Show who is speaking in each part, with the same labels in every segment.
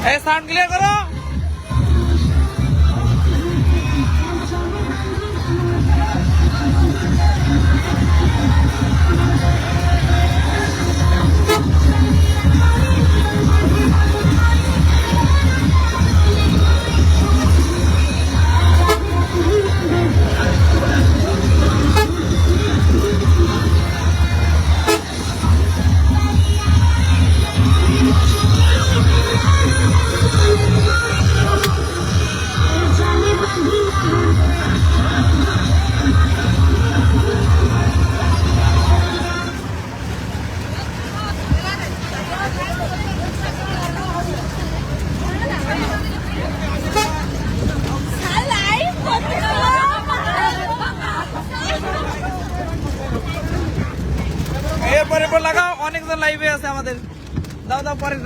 Speaker 1: এই sound clear করো। এরপরে লাগাও, অনেকজন লাইভে আছে আমাদের। দাও দাও পরে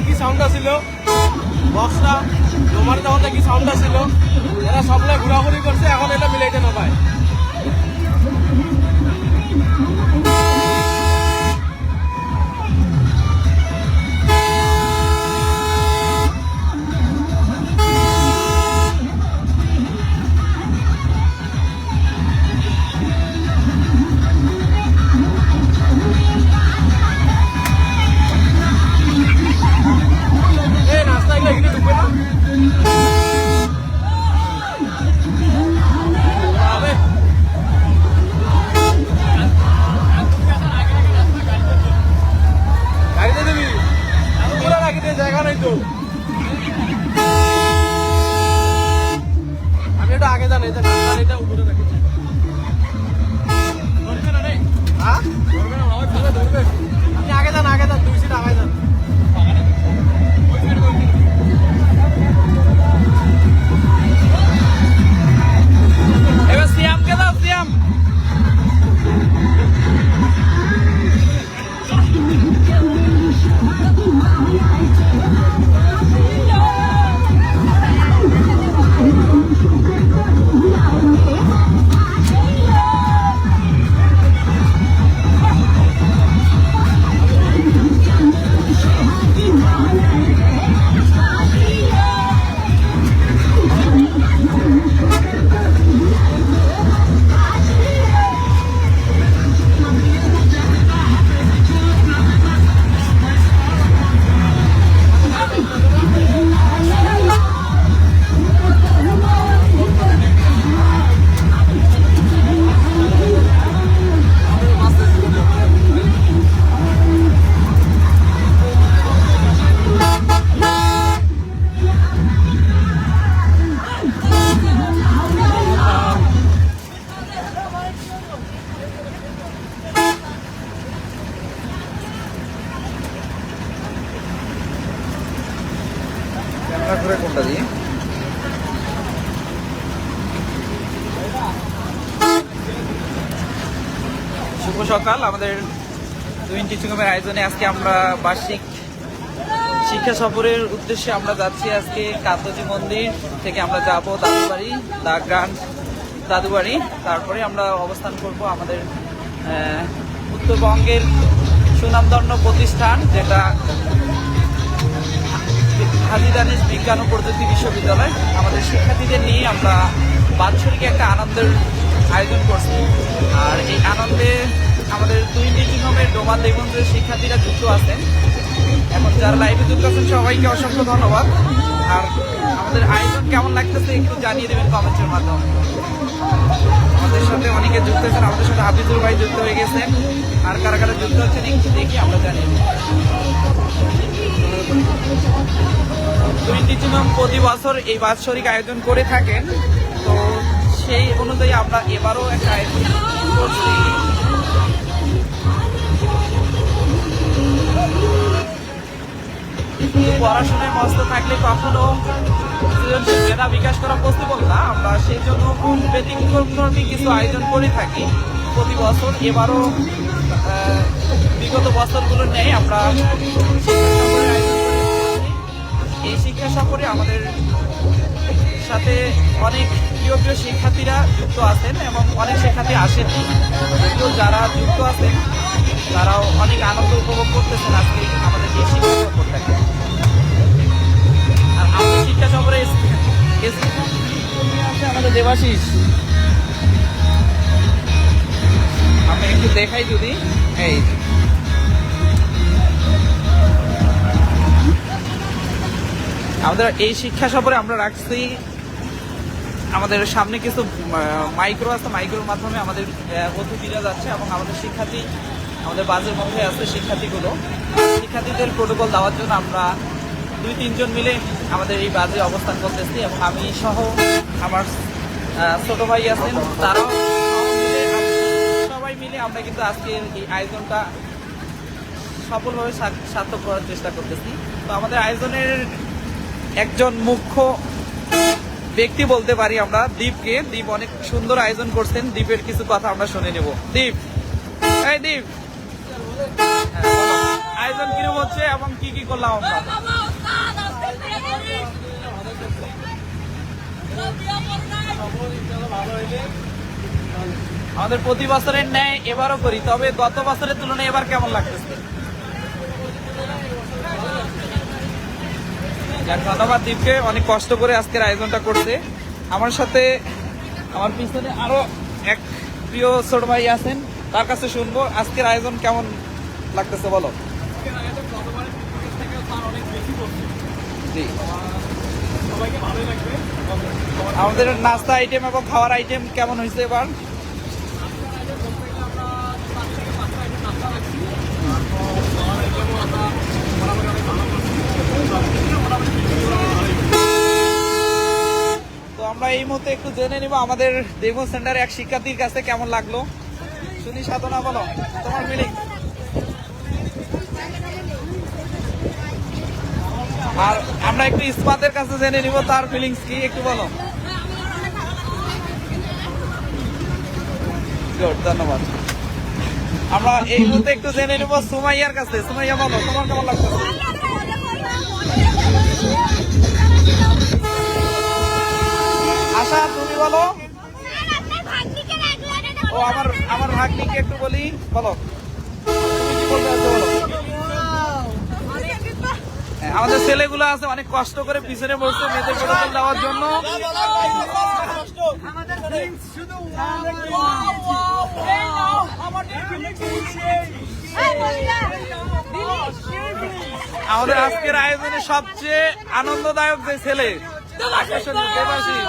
Speaker 1: কি সাউন্ড আসছিল, বক্সটা তোমার তখন কি সাউন্ড আসছিল, এরা সবগুলো ঘোরাঘুরি করছে, এখন এটা মিলাইতে না পায়। আমি একটু আগে জানি এটা উপরে রাখি। আপনি আগে যান 2 সিট আগে যান। এবার সিয়ামকে দাও, সিয়াম
Speaker 2: শুভ সকাল। আমাদের টুইন টিচিং হোমের আয়োজনে আজকে আমরা বার্ষিক শিক্ষা সফরের উদ্দেশ্যে আমরা যাচ্ছি। আজকে কান্তজি মন্দির থেকে আমরা যাব দাদুবাড়ি, দা গ্রান্ড দাদুবাড়ি। তারপরে আমরা অবস্থান করব আমাদের উত্তরবঙ্গের সুনামধন্য প্রতিষ্ঠান, যেটা হাজী দানিশ বিজ্ঞান ও প্রযুক্তি বিশ্ববিদ্যালয়। আমাদের শিক্ষার্থীদের নিয়ে আমরা বাৎসরিক একটা আনন্দের আয়োজন করছি। আর এই আনন্দে আমাদের টুইন টিচিং হোমের ডোমা দেবন্দ্রের শিক্ষার্থীরা যুক্ত আছেন। এখন যারা লাইভে যুক্ত আছেন সবাইকে অসংখ্য ধন্যবাদ। আর আমাদের আয়োজন কেমন লাগতেছে একটু জানিয়ে দেবেন কমেন্টের মাধ্যমে। আমাদের সাথে অনেকে যুক্ত হয়েছেন, আমাদের সাথে হাফিজুর ভাই যুক্ত হয়ে গেছেন। আর কারা কারা যুক্ত হচ্ছেন একটু দেখি আমরা জানিয়ে দেব। টুইন টিচিং হোম প্রতি বছর এই বাৎসরিক আয়োজন করে থাকেন, তো সেই অনুযায়ী আমরা এবারও একটা আয়োজন করছি। পড়াশোনায় মস্ত থাকলে কখনো সৃজনশীল মেধা বিকাশ করা পসিবল না। আমরা সেই জন্য ব্যতিক্রমধর্মী কিছু আয়োজন করে থাকি প্রতি বছর। এবারও বিগত বছরগুলো নেই আমরা এই শিক্ষা সফরে আমাদের সাথে অনেক প্রিয় প্রিয় শিক্ষার্থীরা যুক্ত আছেন এবং অনেক শিক্ষার্থী আসেন। যারা যুক্ত আছেন তারাও অনেক আনন্দ উপভোগ করতেছেন আজকে আমাদের এই শিক্ষা সফরটাকে। আর আমাদের শিক্ষা সফরে আছে আমাদের দেবাশিস। আমি একটু দেখাই যদি, এই আমাদের এই শিক্ষা সফরে আমরা রাখছি আমাদের সামনে কিছু মাইক্রো আছে, মাইক্রোর মাধ্যমে আমাদের অতিথিরা যাচ্ছে এবং আমাদের শিক্ষার্থী আমাদের বাসের মধ্যে আছে। শিক্ষার্থীদের প্রোটোকল দেওয়ার জন্য আমরা 2-3 জন মিলে আমাদের এই বাসে অবস্থান করতেছি এবং আমি সহ আমার ছোট ভাই আছেন, তারাও সবাই মিলে আমরা কিন্তু আজকে এই আয়োজনটা সফলভাবে সার্থক করার চেষ্টা করতেছি। তো আমাদের আয়োজনের একজন মুখ্য ব্যক্তি বলতে পারি আমরা দীপকে। দীপ অনেক সুন্দর আয়োজন করছেন। দীপের কিছু কথা আমরা শুনে নেব। দীপ, এই দীপ, আয়োজন কিরকম হচ্ছে এবং কি কি করলাম আমরা? আমাদের প্রতি বছরের ন্যায় এবারও করি, তবে গত বছরের তুলনায় এবার কেমন লাগতেছে? ধন্যবাদ দীপকে, অনেক কষ্ট করে আজকের আয়োজনটা করছে। আমার সাথে আমার পিছনে আরো এক প্রিয় ছোট ভাই আছেন, তার কাছে শুনবো আজকের আয়োজন কেমন লাগতেছে বলো। জি, আমাদের নাস্তা আইটেম এবং খাওয়ার আইটেম কেমন হয়েছে এবার? তো আমরা এই মুহূর্তে একটু জেনে নিব আমাদের দেবন সেন্টারে এক শিক্ষার্থীর কাছে কেমন লাগলো। শুনি সাধনা, বলো তোমার ফিলিং। আর আমরা একটু ইসমাতের কাছে জেনে নিব তার ফিলিংস কি, একটু বলো। ধন্যবাদ। আমরা এই মুহূর্তে একটু জেনে নিব সুমাইয়ার কাছে। সুমাইয়া, বলো তোমার কেমন লাগছে? আশা, তুমি বলো। ও আমার ভাগ্নিকে একটু বলি, বলো তুমি কি বলতে চাচ্ছো বলো। আমাদের ছেলেগুলো আছে অনেক কষ্ট করে পিছনে বসছে মেয়েদের প্রোটোকল দেওয়ার জন্য। আমাদের আজকের আয়োজনে সবচেয়ে আনন্দদায়ক যে ছেলে দেবাশিস।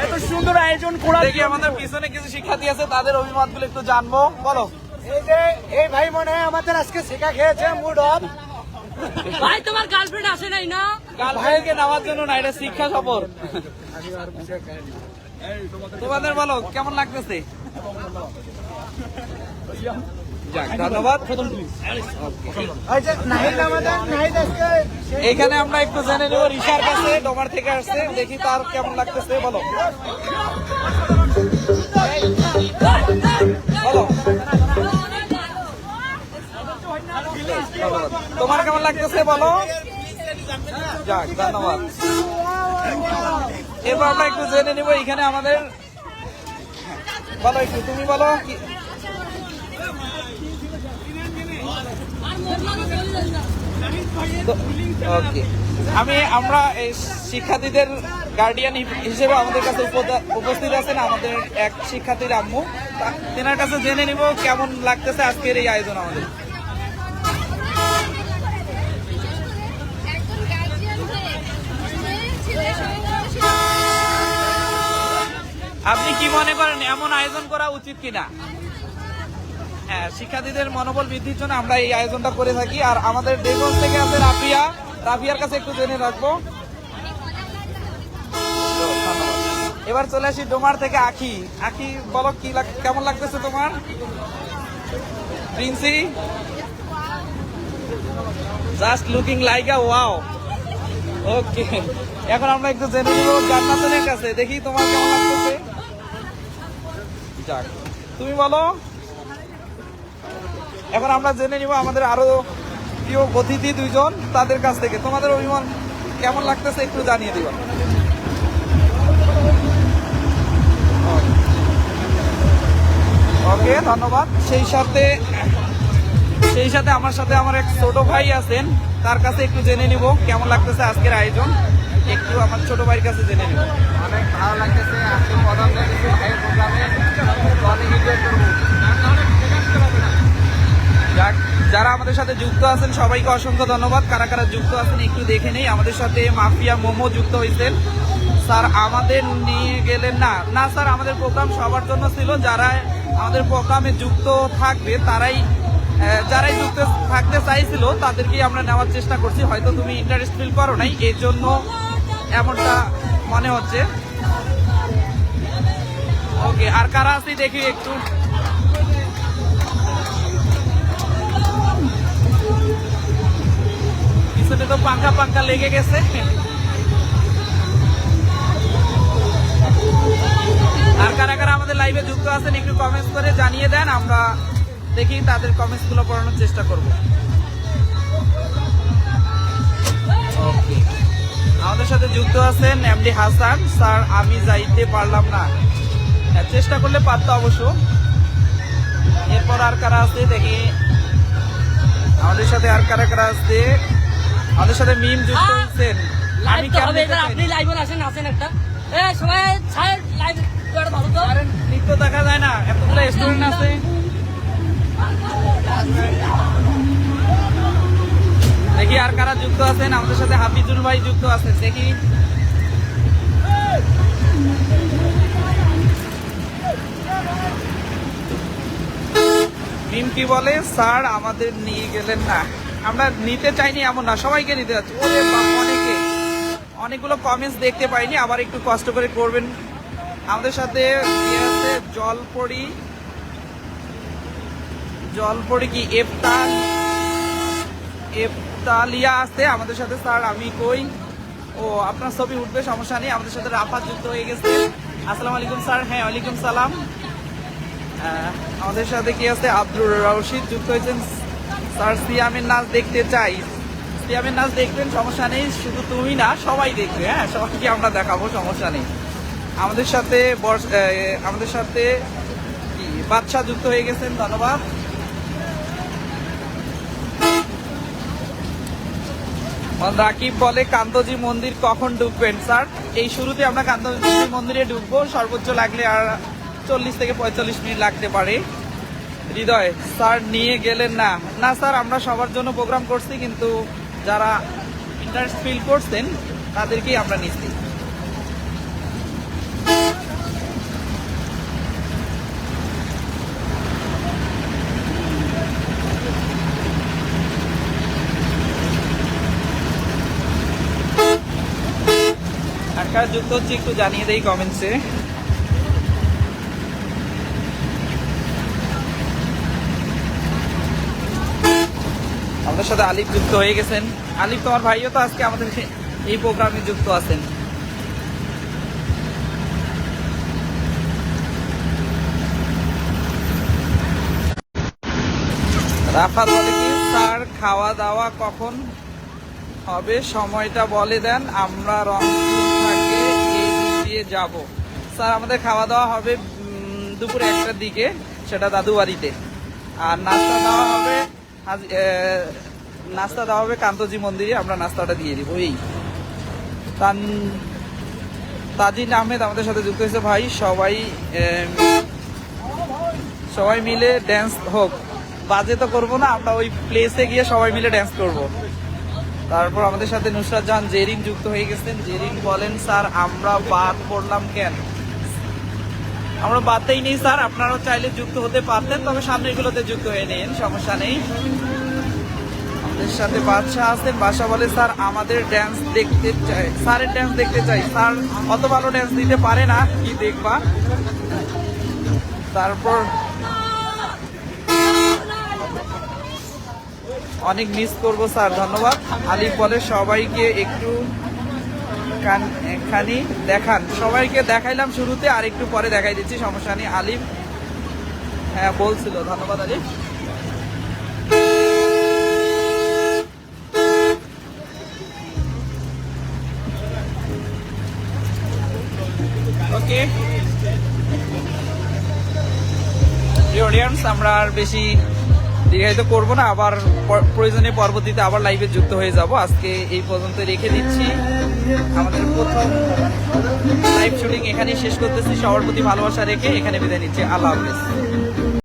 Speaker 3: এত সুন্দর আয়োজন করা
Speaker 2: দেখি আমাদের পিছনে কিছু শিক্ষার্থী আছে, তাদের অভিমত গুলো একটু জানবো, বলো।
Speaker 3: এই ভাই মনে হয় আমাদের আজকে শেখা খেয়েছে মুড অফ।
Speaker 4: ভাই তোমার গার্লফ্রেন্ড আসে নাই না?
Speaker 2: গার্লফ্রেন্ডকে নেওয়ার জন্য না, এটা শিক্ষা সফর। তোমাদের বলো কেমন লাগতেছে? যাক, ধন্যবাদ।
Speaker 3: ওই যে নাহিদ আমাদের নাহিদ আজকে
Speaker 2: এইখানে আমরা একটু জেনে নেব ঋষার কাছে, ডোমার থেকে আসছে, দেখি তার কেমন লাগতেছে। বলো বলো তোমার কেমন লাগতেছে বলো। যাক, ধন্যবাদ। এবার আমরা একটু জেনে নিব এখানে আমাদের, বলো একটু তুমি বলো কি- ওকে, আমরা এই শিক্ষার্থীদের গার্ডিয়ান হিসেবে আমাদের কাছে উপস্থিত আছেন আমাদের এক শিক্ষার্থীর আম্মু। তেনার কাছে জেনে নিব কেমন লাগতেছে আজকের এই আয়োজন আমাদের। আপনি কি মনে করেন এমন আয়োজন করা উচিত কিনা? হ্যাঁ, শিক্ষার্থীদের মনোবল বৃদ্ধির জন্য আমরা এই আয়োজনটা করে থাকি। আর আমাদের দেশগঞ্জ থেকে আছে রাফিয়ার কাছে একটু জেনে রাখবো। এবার চলে আসি ডোমার থেকে আখি। আখি বলো কেমন লাগতেছে তোমার? Princy just looking like a wow. Okay, এখন আমরা একটু জেনে নিব জান্নাতুনের কাছে, দেখি তোমার কেমন লাগতেছে। যাক, তুমি বলো। এখন আমরা জেনে নিব আমাদের আরো প্রিয় অতিথি দুইজন, তাদের কাছ থেকে তোমাদের অভিমান কেমন লাগতেছে একটু জানিয়ে দিবা। ওকে, ধন্যবাদ। সেই সাথে আমার সাথে আমার এক ছোট ভাই আছেন, তার কাছে একটু জেনে নিব কেমন লাগতেছে আজকের আয়োজন। একটু আমার ছোট ভাইয়ের কাছে জেনে নিব।
Speaker 3: অনেক ভালো লাগতেছে আজকে প্রধান ভাইয়ের প্রোগ্রামে অনেক এনজয় করবো।
Speaker 2: যাক, যারা আমাদের সাথে যুক্ত আছেন সবাইকে অসংখ্য ধন্যবাদ। কারা কারা যুক্ত আছেন একটু দেখে নেই। আমাদের সাথে মাফিয়া মোমো যুক্ত হয়েছেন। স্যার আমাদের নিয়ে গেলেন না। না স্যার, আমাদের প্রোগ্রাম সবার জন্য ছিল। যারা আমাদের প্রোগ্রামে যুক্ত থাকবে যারাই যুক্ত থাকতে চাইছিল তাদেরকেই আমরা নেওয়ার চেষ্টা করছি। হয়তো তুমি ইন্টারেস্ট ফিল করো নাই, এই জন্য এমনটা মনে হচ্ছে। ওকে, আর কারা আছে দেখি একটু। পিছনে তো পাঙ্খা লেগে গেছে। আর কারা কারা আমাদের লাইভে যুক্ত আছেন একটু কমেন্টস করে জানিয়ে দেন, আমরা দেখি তাদের কমেন্টস গুলো পড়ানোর চেষ্টা করব। ওকে, আমাদের সাথে যুক্ত আছেন এমডি হাসান। স্যার আমি যাইতে পারলাম না, চেষ্টা করলে পারতো অবশ্য। এরপর আর কারা আছে দেখি আমাদের সাথে, আর কারা কারা আছে আমাদের সাথে। মিম যুক্ত হয়েছেন। আমি কেমন
Speaker 4: আপনি লাইভে আসেন একটা সবাই লাইভ ভালো তো
Speaker 2: নৃত্য দেখা যায় না, এতগুলো স্টুডেন্ট আছে। দেখি আর কারা যুক্ত আছেন আমাদের সাথে। হাফিজুল ভাই যুক্ত আছেন, দেখি। মিম কি বলে? স্যার আমাদের নিয়ে গেলেন না। আমরা নিতে চাইনি এমন না, সবাইকে নিতে যাচ্ছি। ওরে বাপ, অনেকগুলো কমেন্টস দেখতে পাইনি, আবার একটু কষ্ট করে করবেন। আমাদের সাথে আছে জলপরি কি এফতালিয়া আছে আমাদের সাথে। স্যার আমি কই? ও, আপনার ছবি উঠবে, সমস্যা নেই। আমাদের সাথে রাফাত যুক্ত হয়ে গেছে। আসসালামু আলাইকুম স্যার। হ্যাঁ, ওয়ালাইকুম সালাম। আমাদের সাথে কি আছে? আব্দুর রশিদ যুক্ত হয়েছেন। স্যার সিয়ামের নাচ দেখতে চাই। সিয়ামের নাচ দেখবেন, সমস্যা নেই। শুধু তুমি না, সবাই দেখবে। হ্যাঁ, সবাইকে আমরা দেখাবো, সমস্যা নেই। আমাদের সাথে বাদশা যুক্ত হয়ে গেছেন, ধন্যবাদ। রাকিব বলে কান্তজি মন্দির কখন ঢুকবেন? স্যার এই শুরুতে আমরা কান্তজি মন্দিরে ঢুকবো, সর্বোচ্চ লাগলে আর 40 থেকে 45 মিনিট লাগতে পারে। হৃদয় স্যার নিয়ে গেলেন না। না স্যার, আমরা সবার জন্য প্রোগ্রাম করছি, কিন্তু যারা ইন্টারেস্ট ফিল করছেন তাদেরকেই আমরা নিচ্ছি। আর কারা যুক্ত হচ্ছে একটু জানিয়ে দেই কমেন্টসে। আমাদের সাথে আলিফ যুক্ত হয়ে গেছেন। আলিফ, তোমার ভাইও তো আজকে আমাদের এই প্রোগ্রামে যুক্ত আছেন। রাফাত বলে কি, স্যার খাওয়া দাওয়া কখন হবে সময়টা বলে দেন, আমরা রংপুর থেকে এই দিক দিয়ে যাব। স্যার আমাদের খাওয়া দাওয়া হবে দুপুরে 1টার দিকে, সেটা দাদু বাড়িতে। আর নাস্তা দেওয়া হবে কান্তজি মন্দিরে, আমরা নাস্তাটা দিয়ে দিব। এই তাজিন আহমেদ আমাদের সাথে যুক্ত হয়েছে। ভাই সবাই মিলে ড্যান্স হোক, বাজে তো করবো না, আমরা ওই প্লেসে গিয়ে সবাই মিলে ড্যান্স করব। তারপর আমাদের সাথে নুসরাত জাহান জেরিন যুক্ত হয়ে গেছেন। জেরিন বলেন, স্যার আমরা বাদ পড়লাম কেন? আমরা বাদতেই নেই স্যার, আপনারাও চাইলে যুক্ত হতে পারতেন, তবে সামনেগুলোতে যুক্ত হয়ে নিন, সমস্যা নেই। আমাদের সাথে বাদশাহ আছেন। বাদশাহ বলে, স্যার আমাদের ড্যান্স দেখতে চাই, স্যারের ড্যান্স দেখতে চাই। স্যার অত ভালো ড্যান্স দিতে পারে না, কি দেখবা। তারপর অনেক মিস করবো স্যার, ধন্যবাদ। আলিফ বলে, সবাইকে একটু খানি দেখান। সবাইকে দেখাইলাম শুরুতে, আর একটু পরে দেখাই দিচ্ছি, সমস্যা নেই। আলিফ হ্যাঁ বলছিল, ধন্যবাদ আলিফ। ওকে অডিয়েন্স, আমরা আর বেশি দীর্ঘায়িত করবো না, আবার প্রয়োজনে পরবর্তীতে আবার লাইভে যুক্ত হয়ে যাব। আজকে এই পর্যন্ত রেখে দিচ্ছি। আমাদের প্রথম লাইভ শুটিং এখানেই শেষ করতেছি। সবার প্রতি ভালোবাসা রেখে এখানে বিদায় নিচ্ছি। আল্লাহ হাফেজ।